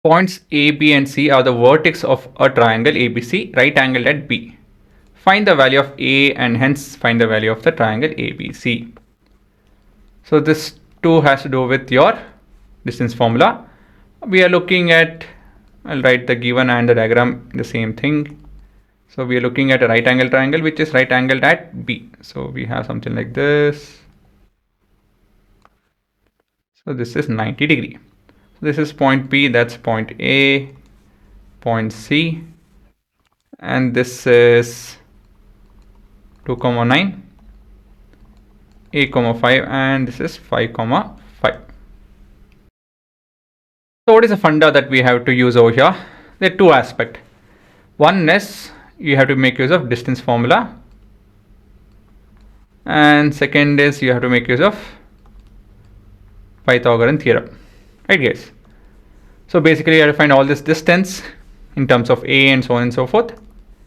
Points A, B and C are the vertex of a triangle ABC, right angled at B. Find the value of A and hence find the value of the triangle ABC. So this too has to do with your distance formula. We are looking at, I'll write the given and the diagram the same thing. So we are looking at a right angle triangle which is right angled at B. So we have something like this. So this is 90 degree. So this is point B, that's point A, point C, and this is 2, 9, A, 5, and this is 5, 5. So what is the funda that we have to use over here? There are two aspects. One is you have to make use of distance formula, and second is you have to make use of Pythagorean theorem, right guys? So basically you have to find all this distance in terms of A and so on and so forth,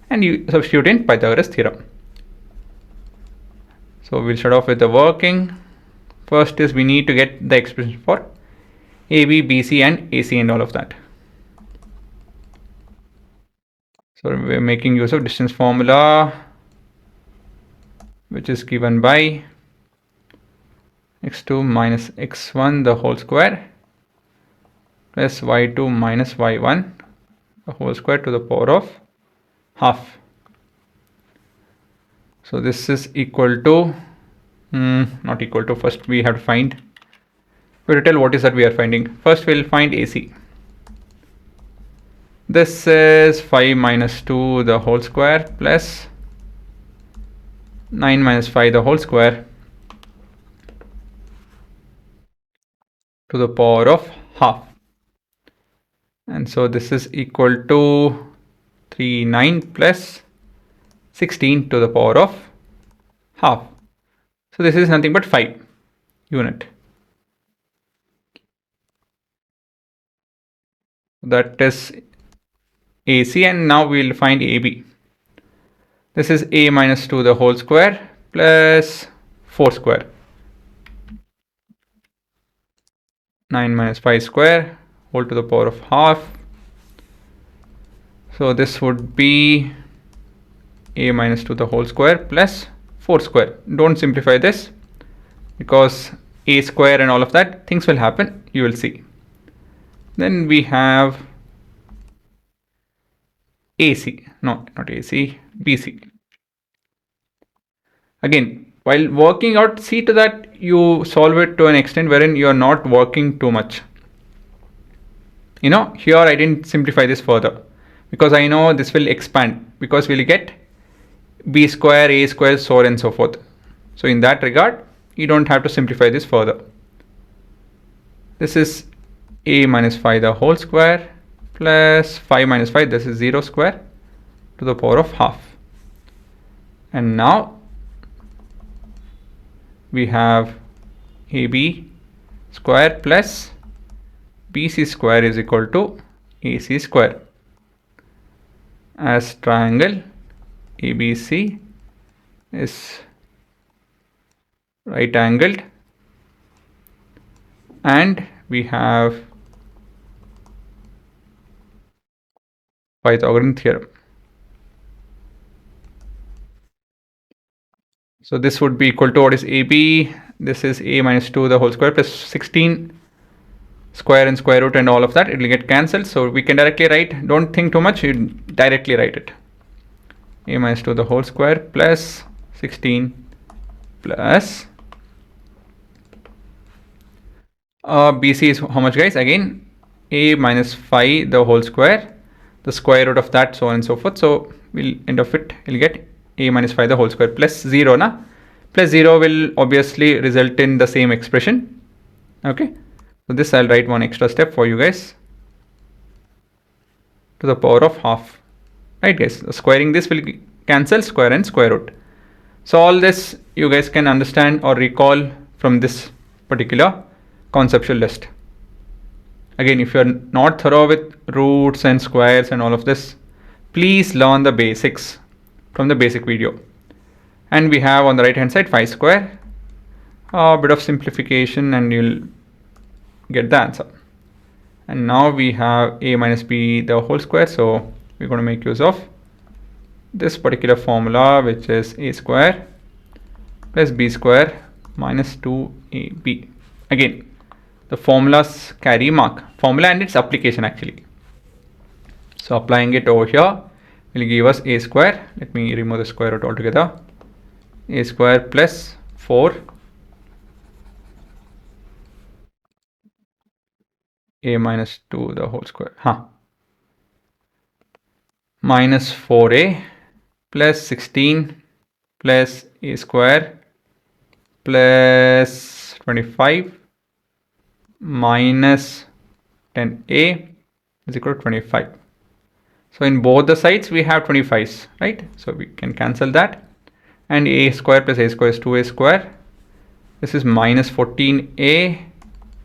and you substitute in Pythagoras theorem. So we'll start off with the working. First is we need to get the expression for AB, BC and AC and all of that. So we're making use of distance formula, which is given by x2 minus x1 the whole square plus y2 minus y1 the whole square to the power of half. So this is equal to, not equal to, first we have to find, we have to tell what is that we are finding. First we'll find AC. This is 5 minus 2 the whole square plus 9 minus 5 the whole square to the power of half. And so this is equal to 3, 9 plus 16 to the power of half. So this is nothing but 5 unit. That is AC, and now we will find AB. This is A minus 2 the whole square plus 4 square. 9 minus 5 square whole to the power of half. So this would be A minus 2 the whole square plus 4 square. Don't simplify this because A square and all of that things will happen, you will see. Then we have AC, no, not AC, BC. Again, while working out, see to that you solve it to an extent wherein you are not working too much. You know, here I didn't simplify this further because I know this will expand because we'll get B square, A square, so on and so forth. So in that regard, you don't have to simplify this further. This is A minus 5 the whole square plus 5 minus 5, this is 0 square to the power of half. And now we have AB square plus BC square is equal to AC square, as triangle ABC is right angled and we have Pythagorean theorem. So this would be equal to what is AB, this is A minus 2 the whole square plus 16 square and square root and all of that, it will get cancelled. So we can directly write, don't think too much, you directly write it. A minus 2 the whole square plus 16 plus BC is how much, guys? Again, A minus 5 the whole square, the square root of that, so on and so forth. So we'll end of it, we'll get A minus 5 the whole square plus 0 na. Plus 0 will obviously result in the same expression. Okay, so this I'll write one extra step for you guys, to the power of half. Right guys, so squaring this will cancel square and square root. So all this you guys can understand or recall from this particular conceptual list. Again, if you're not thorough with roots and squares and all of this, please learn the basics from the basic video. And we have on the right hand side 5 square, a bit of simplification and you'll get the answer. And now we have a minus b the whole square, so we're going to make use of this particular formula, which is a square plus b square minus 2ab. Again, the formulas carry mark, formula and its application actually. So applying it over here will give us a square. Let me remove the square root altogether. A square plus 4 a minus 2 the whole square, minus 4a plus 16 plus a square plus 25 minus 10a is equal to 25. So in both the sides we have 25s, right? So we can cancel that, and a square plus a square is 2a square. This is minus 14a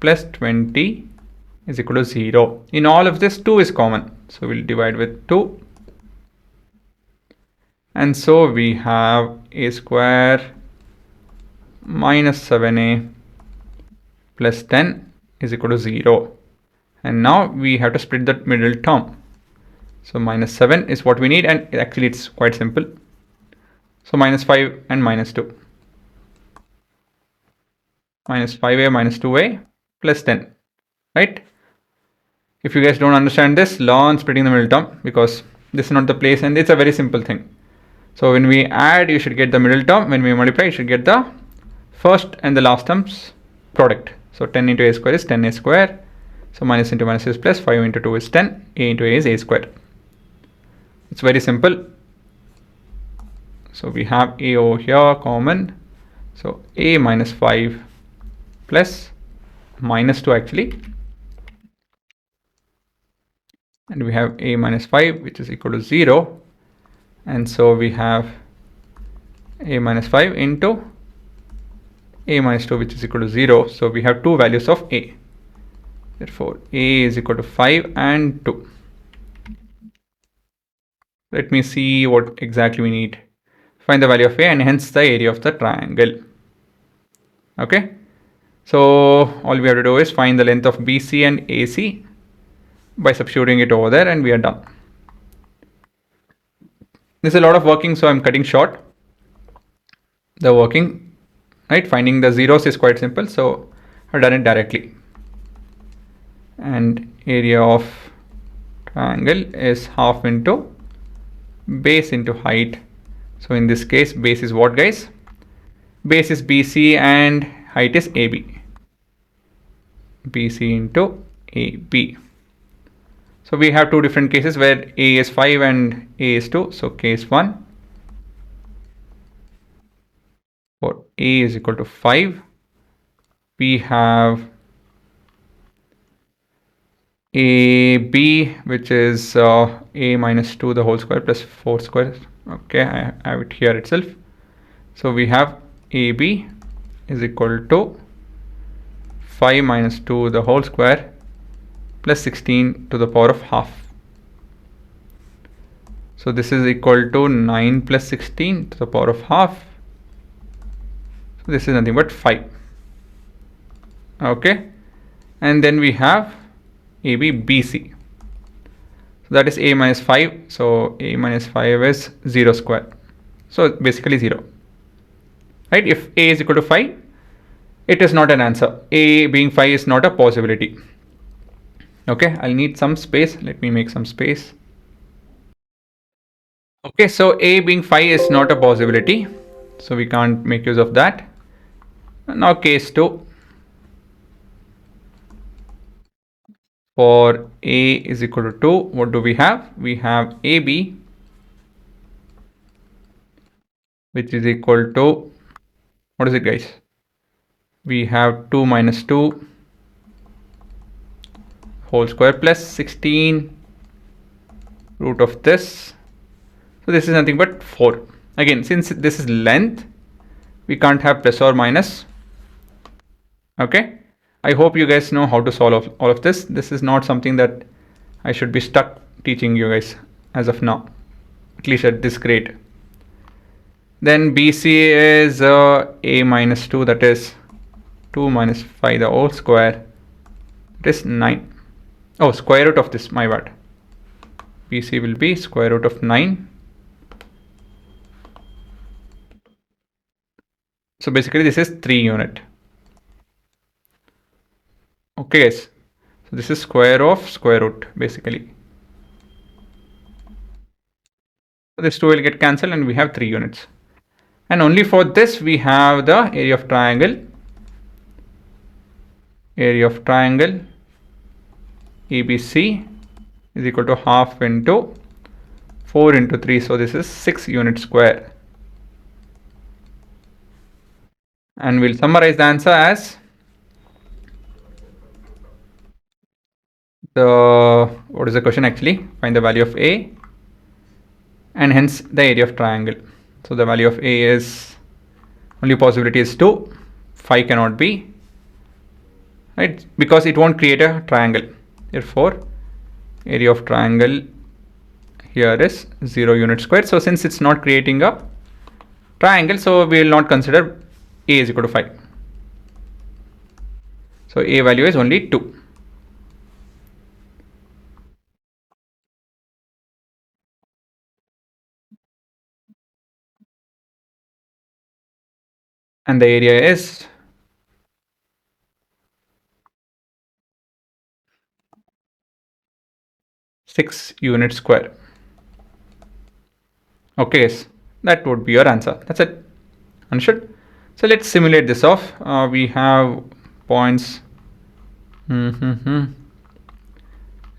plus 20 is equal to 0. In all of this 2 is common, so we'll divide with 2. And so we have a square minus 7a plus 10 is equal to 0. And now we have to split the middle term. So minus 7 is what we need, and actually it's quite simple. So minus 5 and minus 2. Minus 5a minus 2a plus 10, right? If you guys don't understand this, learn splitting the middle term, because this is not the place and it's a very simple thing. So when we add, you should get the middle term. When we multiply, you should get the first and the last terms product. So 10 into a square is 10a square. So minus into minus is plus, 5 into 2 is 10, a into a is a square. It's very simple. So we have a over here common. So a minus 5 plus minus 2 actually. And we have a minus 5, which is equal to 0. And so we have a minus 5 into a minus 2, which is equal to 0. So we have two values of a. Therefore, a is equal to 5 and 2. Let me see what exactly we need. Find the value of a and hence the area of the triangle. Okay. So all we have to do is find the length of BC and AC by substituting it over there, and we are done. This is a lot of working, so I'm cutting short the working, right? Finding the zeros is quite simple, so I've done it directly. And area of triangle is half into base into height. So in this case, base is what, guys? Base is BC and height is AB. BC into AB. So we have two different cases where A is 5 and A is 2. So case 1, for A is equal to 5, we have AB, which is A minus 2 the whole square plus 4 square. Okay, I have it here itself. So we have AB is equal to 5 minus 2 the whole square plus 16 to the power of half. So this is equal to 9 plus 16 to the power of half. So this is nothing but 5. Okay, and then we have AB BC. So that is A minus 5. So A minus 5 is 0 square. So basically 0. Right? If A is equal to 5, it is not an answer. A being 5 is not a possibility. Okay, I'll need some space. Let me make some space. Okay, so A being 5 is not a possibility. So we can't make use of that. Now case 2. For A is equal to 2, what do we have? We have AB, which is equal to, what is it, guys? We have 2 minus 2 whole square plus 16 root of this. So this is nothing but 4. Again, since this is length, we can't have plus or minus. Okay, I hope you guys know how to solve all of this. This is not something that I should be stuck teaching you guys as of now, at least at this grade. Then BC is A minus 2, that is 2 minus 5 the whole square. It is 9. Oh, square root of this, my bad. BC will be square root of 9. So basically this is 3 unit. Okay guys, so this is square of square root basically. So this 2 will get cancelled and we have 3 units. And only for this we have the area of triangle. Area of triangle ABC is equal to half into 4 into 3. So this is 6 unit square. And we'll summarize the answer as what is the question actually? Find the value of A and hence the area of triangle. So the value of A is, only possibility is 2. 5 cannot be, right? Because it won't create a triangle. Therefore, area of triangle here is 0 unit square. So since it's not creating a triangle, so we will not consider A is equal to 5. So A value is only 2. And the area is 6 unit square. Okay, yes, that would be your answer. That's it. Understood? So let's simulate this off. We have points. Let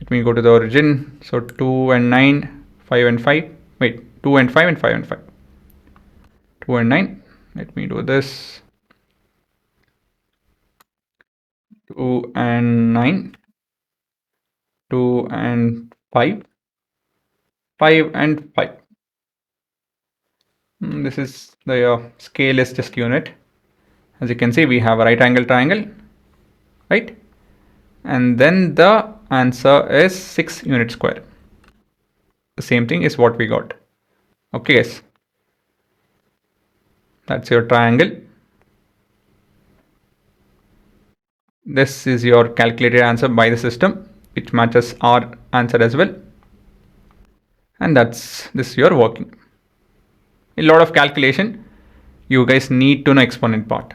me go to the origin. So 2 and 9, 5 and 5. Wait, 2 and 5 and 5 and 5. 2 and 9. Let me do this. 2 and 9. 2 and 5. 5 and 5. This is the scale is just unit. As you can see, we have a right angle triangle, right? And then the answer is 6 unit square. The same thing is what we got. Okay, yes. That's your triangle. This is your calculated answer by the system, which matches our answer as well. And that's this your working. A lot of calculation. You guys need to know exponent part.